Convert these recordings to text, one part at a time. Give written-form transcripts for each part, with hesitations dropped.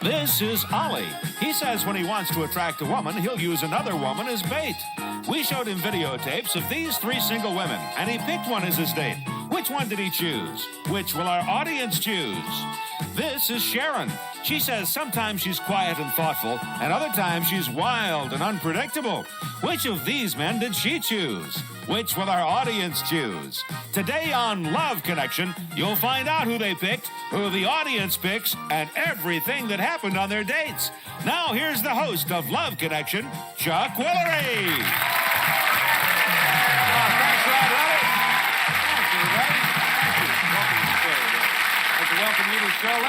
This is Ollie. He says when he wants to attract a woman, he'll use another woman as bait. We showed him videotapes of these 3 single women, and he picked one as his date. Which one did he choose? Which will our audience choose? This is Sharon. She says sometimes she's quiet and thoughtful, and other times she's wild and unpredictable. Which of these men did she choose? Which will our audience choose? Today on Love Connection, you'll find out who they picked, who the audience picks, and everything that happened on their dates. Now, here's the host of Love Connection, Chuck Willery. Thanks a lot, Robert. Thank you, everybody. Thank you. Welcome you to the show.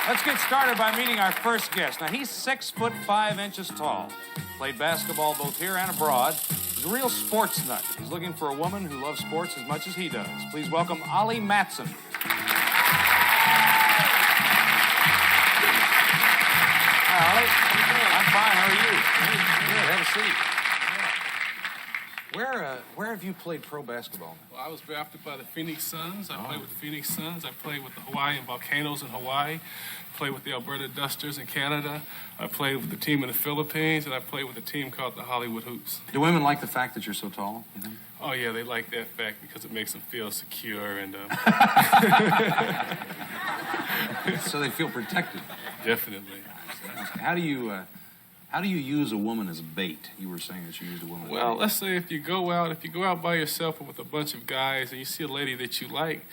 Let's get started by meeting our first guest. Now, he's 6'5" tall. Played basketball both here and abroad. He's a real sports nut. He's looking for a woman who loves sports as much as he does. Please welcome Ollie Matson. Hi, Ollie. I'm fine. How are you? Good. Have a seat. Where have you played pro basketball? Well, I was drafted by the Phoenix Suns. I played with the Phoenix Suns. I played with the Hawaiian Volcanoes in Hawaii. Played with the Alberta Dusters in Canada. I played with the team in the Philippines, and I played with a team called the Hollywood Hoops. Do women like the fact that you're so tall? You think? Oh, yeah, they like that fact because it makes them feel secure and... So they feel protected. Definitely. How do you use a woman as bait? You were saying that you used a woman as Well, bait. let's say if you go out by yourself or with a bunch of guys and you see a lady that you like,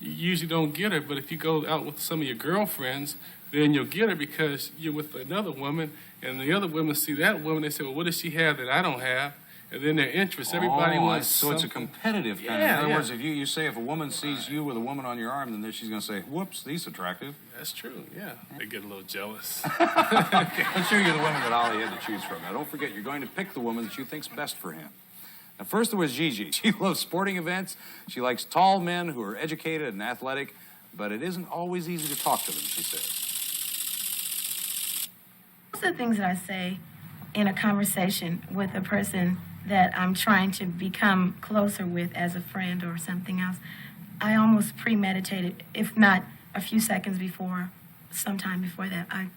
you usually don't get her. But if you go out with some of your girlfriends, then you'll get her because you're with another woman, and the other women see that woman. They say, well, what does she have that I don't have? And then their interest. Everybody wants so it's a competitive kind of. In other words, if you say if a woman sees you with a woman on your arm, then she's going to say, whoops, he's attractive. That's true, yeah. They get a little jealous. Okay, let's show you the women that Ollie had to choose from. Now, don't forget, you're going to pick the woman that you think's best for him. Now, first there was Gigi. She loves sporting events. She likes tall men who are educated and athletic, but it isn't always easy to talk to them, she says. Most of the things that I say in a conversation with a person that I'm trying to become closer with as a friend or something else, I almost premeditate it, if not a few seconds before, sometime before that, because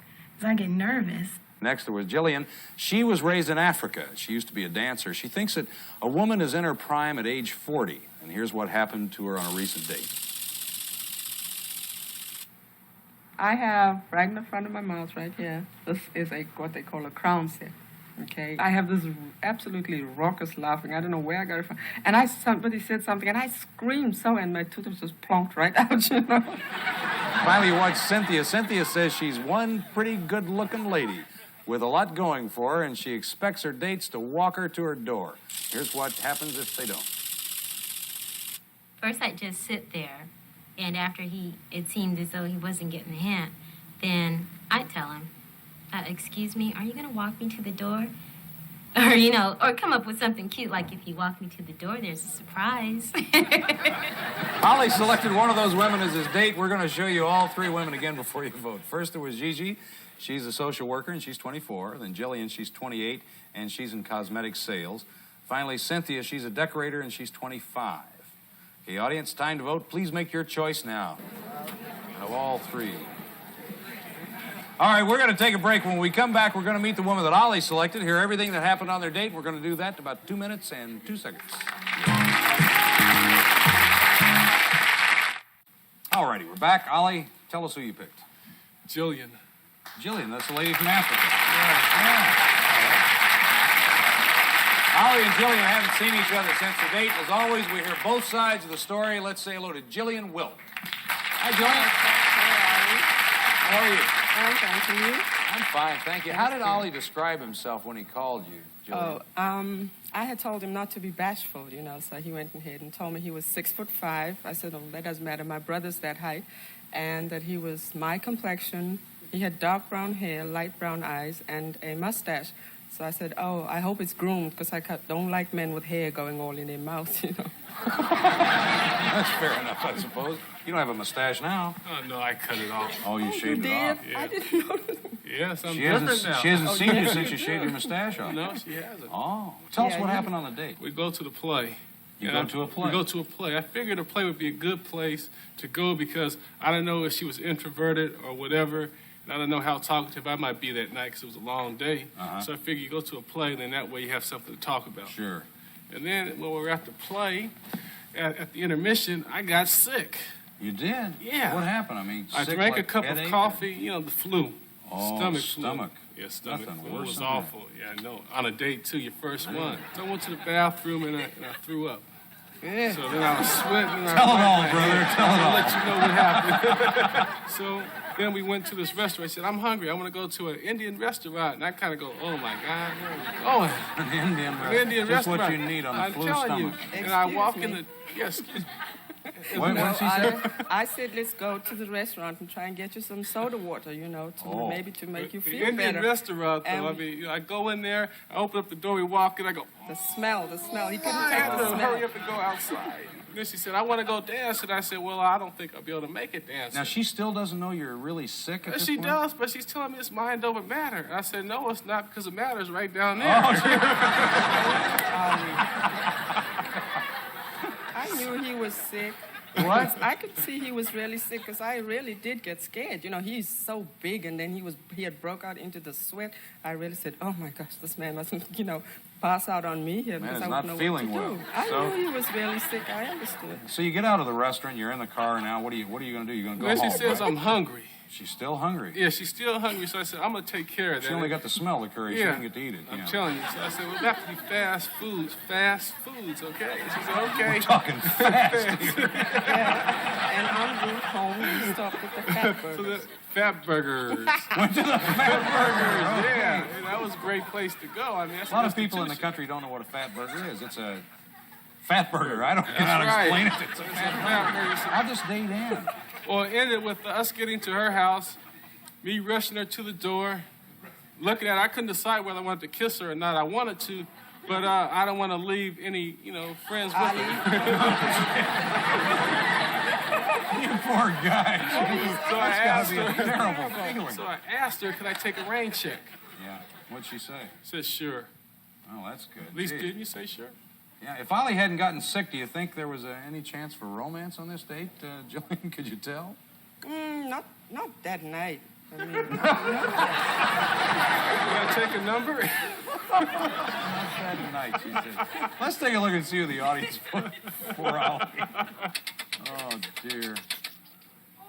I get nervous. Next, there was Jillian. She was raised in Africa. She used to be a dancer. She thinks that a woman is in her prime at age 40. And here's what happened to her on a recent date. I have right in the front of my mouth right here. This is what they call a crown set. Okay. I have this absolutely raucous laughing. I don't know where I got it from. And somebody said something, and I screamed so, and my tooth just plonked right out, you know. Finally, you watch Cynthia. Cynthia says she's one pretty good-looking lady with a lot going for her, and she expects her dates to walk her to her door. Here's what happens if they don't. First, I'd just sit there, and after it seemed as though he wasn't getting the hint, then I'd tell him, excuse me, are you going to walk me to the door? Or, or come up with something cute, like if you walk me to the door, there's a surprise. Ollie selected one of those women as his date. We're going to show you all 3 women again before you vote. First, there was Gigi. She's a social worker, and she's 24. Then Jillian, she's 28, and she's in cosmetic sales. Finally, Cynthia, she's a decorator, and she's 25. Okay, audience, time to vote. Please make your choice now. Of all 3. All right, we're going to take a break. When we come back, we're going to meet the woman that Ollie selected, hear everything that happened on their date. We're going to do that in about 2 minutes and 2 seconds. All righty, we're back. Ollie, tell us who you picked. Jillian. Jillian, that's the lady from Africa. Yeah. Ollie and Jillian haven't seen each other since the date. As always, we hear both sides of the story. Let's say hello to Jillian Wilk. Hi, Jillian. How are you? I'm thanking you. I'm fine, thank you. How did Ollie describe himself when he called you, Jillian? I had told him not to be bashful, so he went ahead and told me he was 6'5". I said, oh, that doesn't matter. My brother's that height. And that he was my complexion. He had dark brown hair, light brown eyes, and a mustache. So I said, oh, I hope it's groomed, because I don't like men with hair going all in their mouth, That's fair enough, I suppose. You don't have a mustache now. Oh, no, I cut it off. Oh, you shaved it off? Yeah. I didn't know. Yes, I'm She different hasn't, now. she hasn't seen you since you shaved your mustache off. No, she hasn't. Oh. Tell us what happened on the date. We go to the play. You go to a play? We go to a play. I figured a play would be a good place to go because I don't know if she was introverted or whatever. And I don't know how talkative I might be that night because it was a long day. Uh-huh. So I figured you go to a play, and then that way you have something to talk about. Sure. And then when we were at the play, at the intermission, I got sick. You did? Yeah. What happened? I mean, I sick drank a like cup headache of or- coffee, you know, the flu. Oh, stomach stomach. flu. Yeah, stomach Nothing flu worse was than awful. Yeah, I know. On a date, too, your first one. So I went to the bathroom and I threw up. Yeah. So then I was sweating. Tell it all, brother. Tell it I'll all. let you know what happened. So then we went to this restaurant. I said, I'm hungry. I want to go to an Indian restaurant. And I kind of go, oh, my God, where are we going? An Indian An restaurant. Indian Just restaurant. what you need on a I'm flu telling stomach. you. And I Excuse walk me. in the, yes, excuse me. What did she say? I said, let's go to the restaurant and try and get you some soda water, you know, to Oh. maybe to make you The feel Indian better. restaurant, though, And- I mean, you know, I go in there, I open up the door, we walk in, I go, The smell. He couldn't I take have the to smell. hurry up and go outside. And then she said, I want to go dance. And I said, well, I don't think I'll be able to make it dance. Now, she still doesn't know you're really sick at this She point? does, but she's telling me it's mind over matter. And I said, no, it's not, because it matters right down there. I knew he was sick. What? I could see he was really sick because I really did get scared. You know, he's so big, and then he had broke out into the sweat. I really said, "Oh my gosh, this man mustn't, you know, pass out on me here Man because is I not wouldn't know feeling what to well. do." I So- knew he was really sick. I understood. So you get out of the restaurant, you're in the car now. What are you going to do? You're going to go Then she home, says, right? I'm hungry. She's still hungry. Yeah, she's still hungry, so I said, I'm going to take care of that. She only got to smell the curry. She Yeah. didn't get to eat it. I'm Yeah. telling you. So I said, well, it have to be fast foods, okay? She said, okay. Talking fast. And en route home, we stopped at the Fat So Burgers. the Fat Burgers. Went to the Fat Burgers. Yeah, and that was a great place to go. I mean, that's A lot an of people in the institution. country don't know what a fat burger is. It's a fat burger. I don't know how to That's explain right. it. It's a It's a fat Fat burger. Burger. How'd this date end? Well, it ended with us getting to her house, me rushing her to the door, looking at her. I couldn't decide whether I wanted to kiss her or not. I wanted to, but I don't want to leave any, friends with her. You poor guy. So I That's asked gotta be a her. terrible feeling. So I asked her, could I take a rain check? Yeah. What'd she say? She said, sure. Oh, that's good. At least Gee. didn't you say sure? Yeah. If Ollie hadn't gotten sick, do you think there was any chance for romance on this date, Jillian? Could you tell? Not that night. I mean, Can I take a number? Not that night, she said. Let's take a look and see who the audience for Ollie. Oh, dear.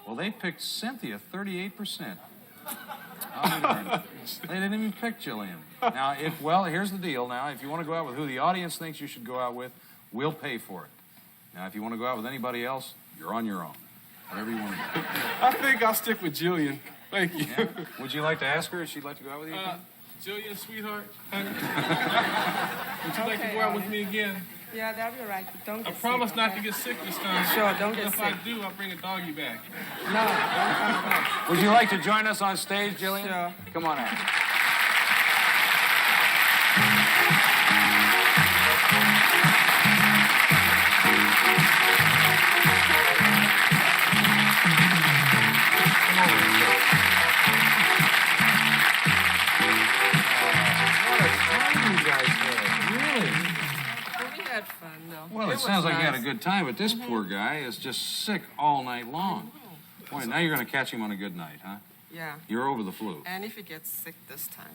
Well, they picked Cynthia, 38%. Ollie darn. They didn't even pick Jillian. Now, here's the deal. Now, if you want to go out with who the audience thinks you should go out with, we'll pay for it. Now, if you want to go out with anybody else, you're on your own. Whatever you want to do. I think I'll stick with Jillian. Thank you. Yeah? Would you like to ask her if she'd like to go out with you again? Jillian, sweetheart, honey, would you like to Okay, go out with Ollie. me again? yeah, that'll be all right. But don't I get promise sick, not okay? to get sick this time. Sure, don't get If sick. I do, I'll bring a doggy back. No, don't come back. Would you like to join us on stage, Jillian? Sure. Come on out. Well, we had fun, though. Well, it was sounds like you had a nice. good time, but this poor guy is just sick all night long. Boy, now you're going to catch him on a good night, huh? Yeah. You're over the flu. And if he gets sick this time,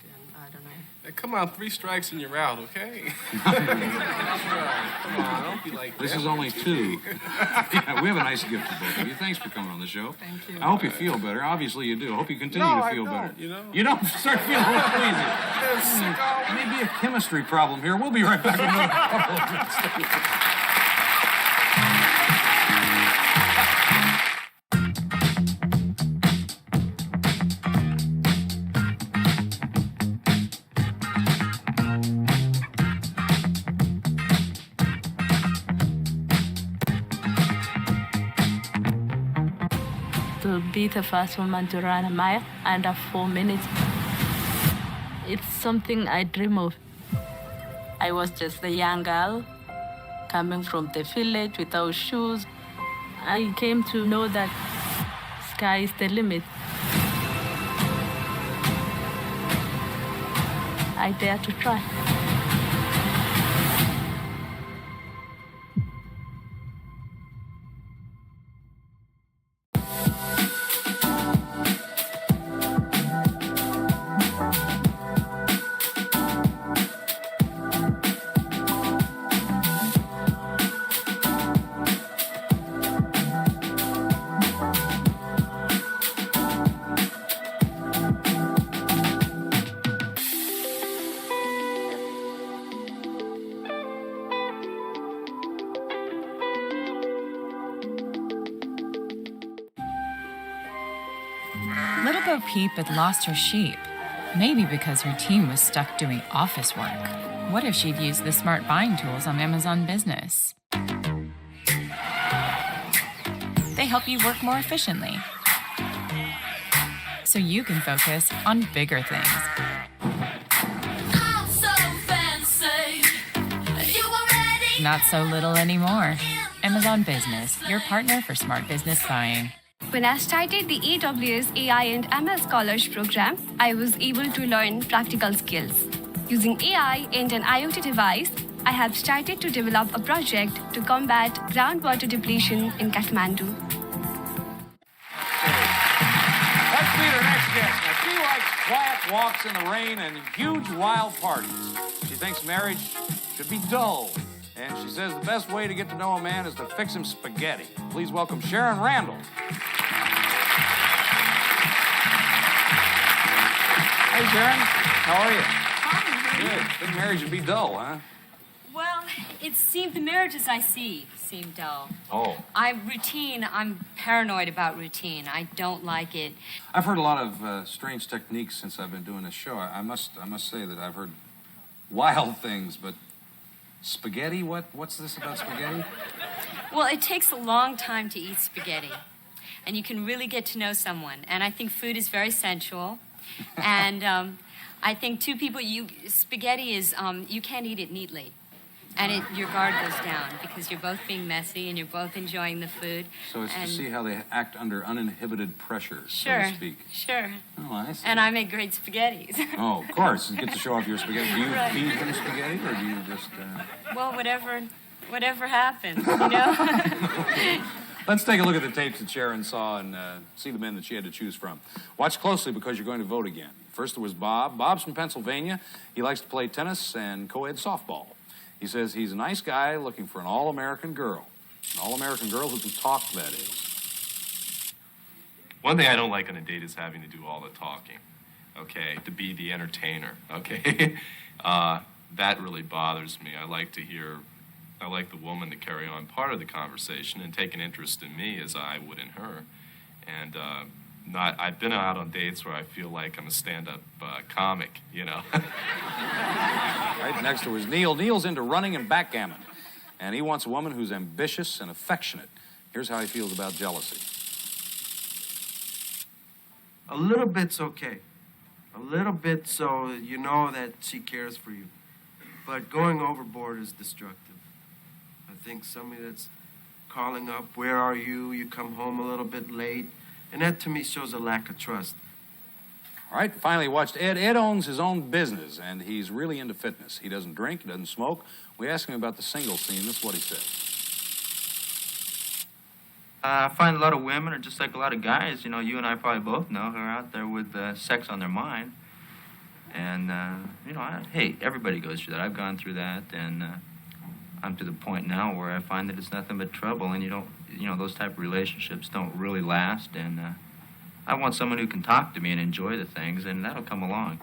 then I don't know. Hey, come on, 3 strikes and you're out, okay? Come on, don't be like that. This is only 2. Yeah, we have a nice gift for both of you. Thanks for coming on the show. Thank you. I hope you feel better. Obviously you do. I hope you continue No, to I feel don't, better. you know. You don't start feeling a little queasy. I'm sick all week. Maybe a chemistry problem here. We'll be right back in another couple of minutes. To be the first woman to run a mile under 4 minutes, it's something I dream of. I was just a young girl coming from the village without shoes. I came to know that sky is the limit. I dare to try. Little Bo Peep had lost her sheep, maybe because her team was stuck doing office work. What if she'd used the smart buying tools on Amazon Business? They help you work more efficiently, so you can focus on bigger things. Not so little anymore. Amazon Business, your partner for smart business buying. When I started the AWS AI and ML Scholars program, I was able to learn practical skills. Using AI and an IoT device, I have started to develop a project to combat groundwater depletion in Kathmandu. Let's meet our next guest. Now, she likes quiet walks in the rain and huge wild parties. She thinks marriage should be dull. And she says the best way to get to know a man is to fix him spaghetti. Please welcome Sharon Randall. Hey, Sharon. How are you? Fine. Good. Think marriage would be dull, huh? Well, it seemed the marriages I see seem dull. Oh. I'm paranoid about routine. I don't like it. I've heard a lot of strange techniques since I've been doing this show. I must say that I've heard wild things, but spaghetti? What's this about spaghetti? Well, it takes a long time to eat spaghetti, and you can really get to know someone. And I think food is very sensual, and I think two people, spaghetti is, you can't eat it neatly. And your guard goes down because you're both being messy and you're both enjoying the food. So it's to see how they act under uninhibited pressure, sure, so to speak. Sure. Oh, I see. And I make great spaghettis. Oh, of course. You get to show off your spaghetti. Do you Right. feed them spaghetti, or do you just... Well, whatever happens, you know? Let's take a look at the tapes that Sharon saw and see the men that she had to choose from. Watch closely because you're going to vote again. First there was Bob. Bob's from Pennsylvania. He likes to play tennis and co-ed softball. He says he's a nice guy looking for an all-American girl. An all-American girl who can talk, that is. One thing I don't like on a date is having to do all the talking, okay? To be the entertainer, okay? That really bothers me. I like the woman to carry on part of the conversation and take an interest in me as I would in her. And I've been out on dates where I feel like I'm a stand-up comic, you know? Right next to was Neil. Neil's into running and backgammon. And he wants a woman who's ambitious and affectionate. Here's how he feels about jealousy. A little bit's okay. A little bit so you know that she cares for you. But going overboard is destructive. I think somebody that's calling up, where are you? You come home a little bit late. And that, to me, shows a lack of trust. All right, finally watched Ed. Ed owns his own business, and he's really into fitness. He doesn't drink, he doesn't smoke. We asked him about the single scene. This is what he said. I find a lot of women are just like a lot of guys. You know, you and I probably both know who are out there with sex on their mind. And, you know, hey, everybody goes through that. I've gone through that, and I'm to the point now where I find that it's nothing but trouble, and those type of relationships don't really last, and I want someone who can talk to me and enjoy the things, and that'll come along.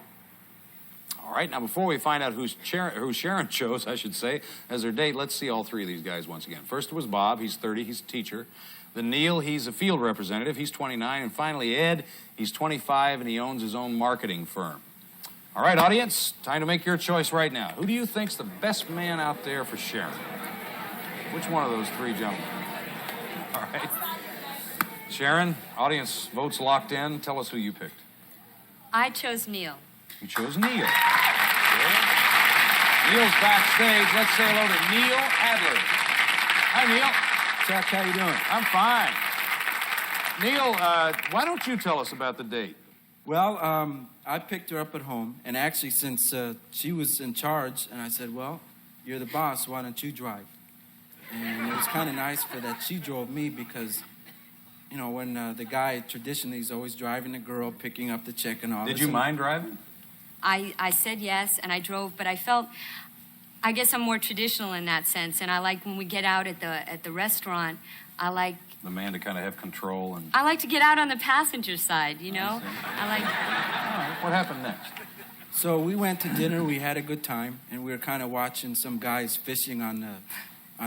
All right, now before we find out who Sharon chose, I should say, as her date, let's see all three of these guys once again. First was Bob, he's 30, he's a teacher. Then Neil, he's a field representative, he's 29. And finally Ed, he's 25, and he owns his own marketing firm. All right, audience, time to make your choice right now. Who do you think's the best man out there for Sharon? Which one of those three gentlemen? All right. Sharon, audience votes locked in. Tell us who you picked. I chose Neil. You chose Neil. Okay. Neil's backstage. Let's say hello to Neil Adler. Hi, Neil. Chuck, how you doing? I'm fine. Neil, why don't you tell us about the date? Well, I picked her up at home, and actually, since she was in charge, and I said, well, you're the boss, why don't you drive? And it was kind of nice for that she drove me because, you know, when the guy traditionally is always driving the girl, picking up the check and all this. Did you mind driving? I said yes, and I drove, but I guess I'm more traditional in that sense, and I like when we get out at the restaurant, I like the man to kind of have control and... I like to get out on the passenger side, you know? I like... All right, what happened next? So we went to dinner, we had a good time, and we were kind of watching some guys fishing on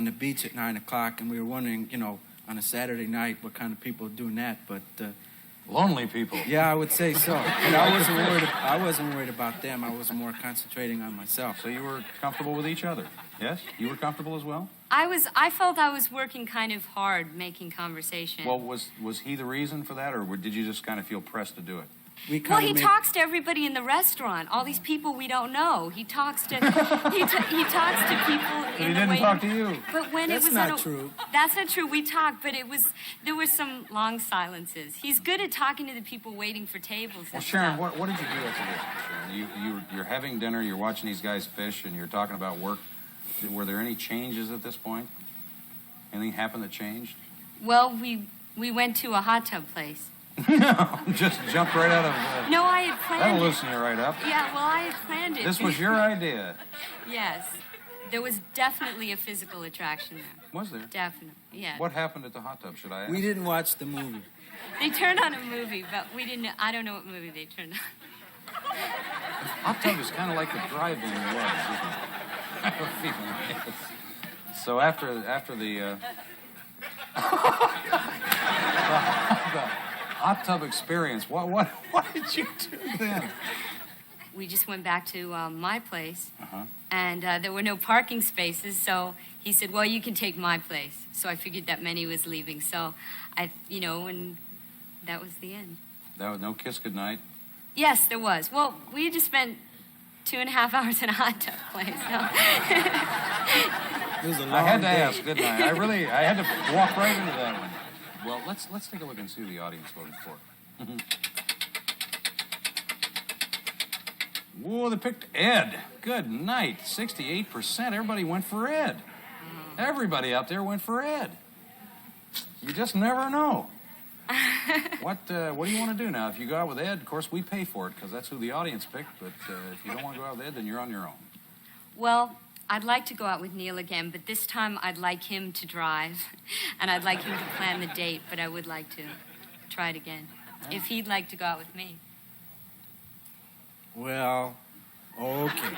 the beach at 9 o'clock, and we were wondering, you know, on a Saturday night what kind of people are doing that, but Lonely people. Yeah, I would say so. But I wasn't worried about them. I was more concentrating on myself. So you were comfortable with each other? Yes? You were comfortable as well? I felt I was working kind of hard making conversation. Well, was he the reason for that, or did you just kind of feel pressed to do it? Well, he talks to everybody in the restaurant. All these people we don't know. He talks to he talks to people But in he the didn't way. talk to you. But when That's it was not true. That's not true. We talked, but there were some long silences. He's good at talking to the people waiting for tables. Well, and Sharon, stuff. what did you do after this, Sharon? You're having dinner, you're watching these guys fish, and you're talking about work. Were there any changes at this point? Anything happened that changed? Well, we went to a hot tub place. No, just jumped right out of... No, I had planned That'll it. loosen you right up. Yeah, well, I had planned it. This was your idea. Yes. There was definitely a physical attraction there. Was there? Definitely, yeah. What happened at the hot tub, should I ask? We didn't watch the movie. They turned on a movie, but we didn't. I don't know what movie they turned on. Hot tub is kind of like the drive-in was, isn't it? I have a feeling it is. So after the hot tub experience, what did you do then? We just went back to my place, Uh-huh. and there were no parking spaces, so he said, well, you can take my place. So I figured that meant he was leaving. So and that was the end. That was no kiss goodnight. Yes, there was. Well, we had just spent 2.5 hours in a hot tub place. So. It was a long I had to day. ask, didn't I? I had to walk right into that one. Well, let's take a look and see who the audience voted for. Whoa, they picked Ed. Good night. 68%. Everybody went for Ed. Everybody out there went for Ed. You just never know. What do you want to do now? If you go out with Ed, of course, we pay for it because that's who the audience picked. But if you don't want to go out with Ed, then you're on your own. Well, I'd like to go out with Neil again, but this time I'd like him to drive, and I'd like him to plan the date, but I would like to try it again, if he'd like to go out with me. Well, okay.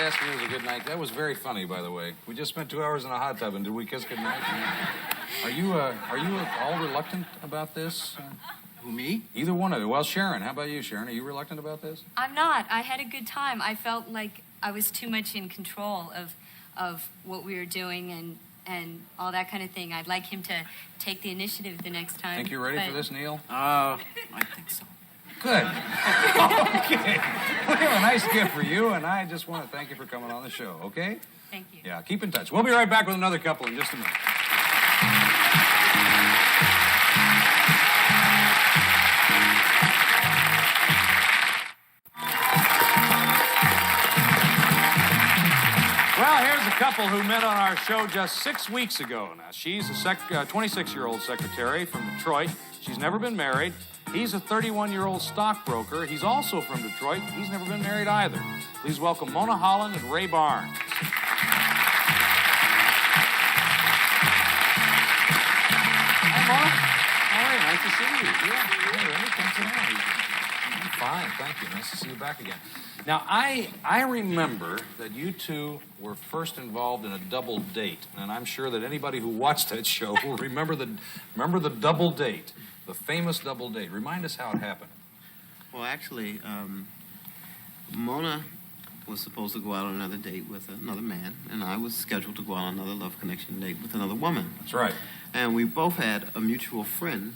Ask me it was a good night. That was very funny, by the way. We just spent 2 hours in a hot tub, and did we kiss goodnight? Are you all reluctant about this? Who, me? Either one of you. Well, Sharon, how about you, Sharon? Are you reluctant about this? I'm not. I had a good time. I felt like I was too much in control of what we were doing and all that kind of thing. I'd like him to take the initiative the next time. Think you're ready for this, Neil? I think so. Good. Okay. We have a nice gift for you, and I just want to thank you for coming on the show, okay? Thank you. Yeah, keep in touch. We'll be right back with another couple in just a minute. Well, here's a couple who met on our show just 6 weeks ago. Now, she's a 26-year-old secretary from Detroit. She's never been married. He's a 31-year-old stockbroker. He's also from Detroit. He's never been married either. Please welcome Mona Holland and Ray Barnes. Hi, Mona. How are you? Nice to see you. Yeah, Ray, thanks for having me. I'm fine, thank you. Nice to see you back again. Now, I remember that you two were first involved in a double date, and I'm sure that anybody who watched that show will remember the double date. The famous double date. Remind us how it happened. Well, actually, Mona was supposed to go out on another date with another man, and I was scheduled to go out on another love connection date with another woman. That's right. And we both had a mutual friend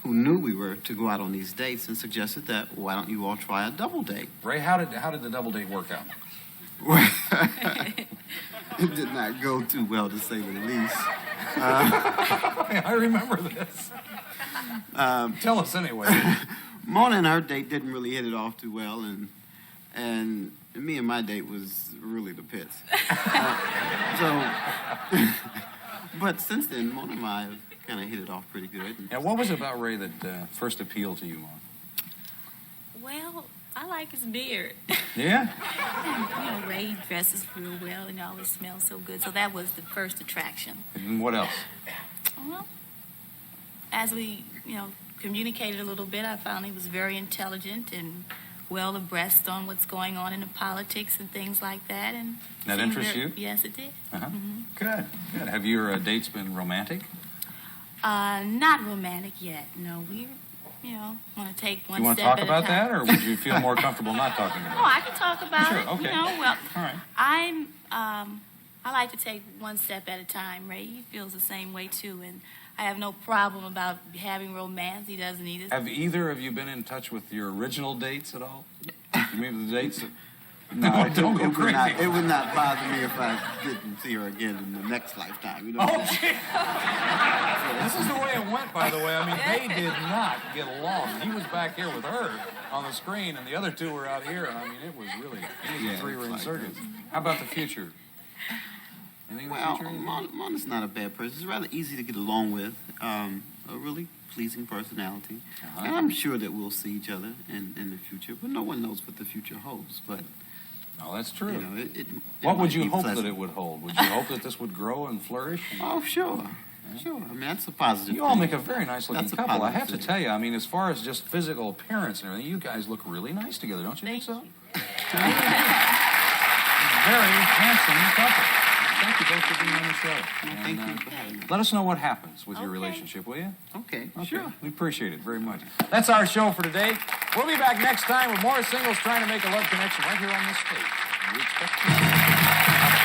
who knew we were to go out on these dates and suggested that, why don't you all try a double date? Ray, how did the double date work out? It did not go too well, to say the least. I remember this. Tell us anyway. Mona and her date didn't really hit it off too well, and me and my date was really the pits. But since then, Mona and I have kind of hit it off pretty good. Now, what was it about Ray that first appealed to you, Mona? Well, I like his beard. Yeah? You know, Ray dresses real well and always smells so good. So that was the first attraction. And what else? Well, as we, communicated a little bit, I found he was very intelligent and well abreast on what's going on in the politics and things like that. And That seemed interests you? Yes, it did. Uh-huh. Good, good. Have your dates been romantic? Not romantic yet. No, we, want to take one You want to step talk at a about time. that, or would you feel more comfortable not talking about it? Oh, I can talk about Sure, it. okay. Well, All right. I like to take one step at a time. Ray, he feels the same way too, and I have no problem about having romance. He doesn't either. Have either of you been in touch with your original dates at all? You mean the dates that... No, don't go crazy. It would not bother me if I didn't see her again in the next lifetime. You know what I'm saying? This is the way it went, by the way. I mean, they did not get along. He was back here with her on the screen, and the other two were out here. I mean, it was really... The three were in circus. How about the future? Anything in the future? Mona's not a bad person. She's rather easy to get along with. A really pleasing personality. And I'm sure that we'll see each other in the future. But no one knows what the future holds. But no, that's true. What would you hope that it would hold? Would you hope that this would grow and flourish? Oh, sure. Sure. I mean, that's a positive You all thing. make a very nice looking That's a couple. I positive have to thing. tell you, I mean, as far as just physical appearance and everything, you guys look really nice together, don't you think so? Very handsome couple. Thank you both for being on the show. Thank you for having me. Let us know what happens with your relationship, will you? Okay, Sure. We appreciate it very much. That's our show for today. We'll be back next time with more singles trying to make a love connection right here on this stage. We expect you.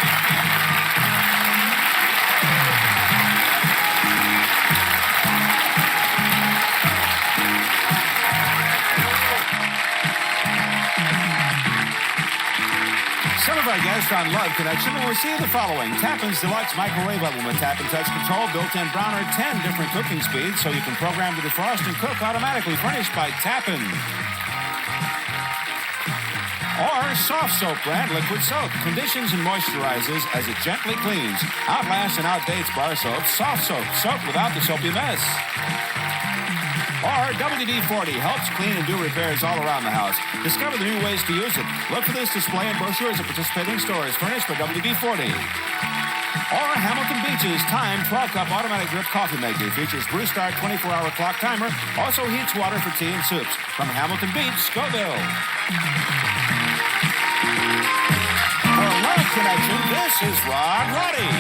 Some of our guests on Love Connection will receive the following: Tappan's Deluxe Microwave Oven with Tap and Touch Control, built-in browner, 10 different cooking speeds, so you can program to defrost and cook automatically, furnished by Tappan. Or Soft Soap brand liquid soap, conditions and moisturizes as it gently cleans. Outlasts and outdates bar soap. Soft Soap, soap without the soapy mess. Or WD-40 helps clean and do repairs all around the house. Discover the new ways to use it. Look for this display and brochures at participating stores, furnished by WD-40. Or Hamilton Beach's Time 12-cup automatic drip coffee maker. Features Brew Start 24-hour clock timer. Also heats water for tea and soups. From Hamilton Beach, Scoville. For Love Connection, this is Rod Roddy.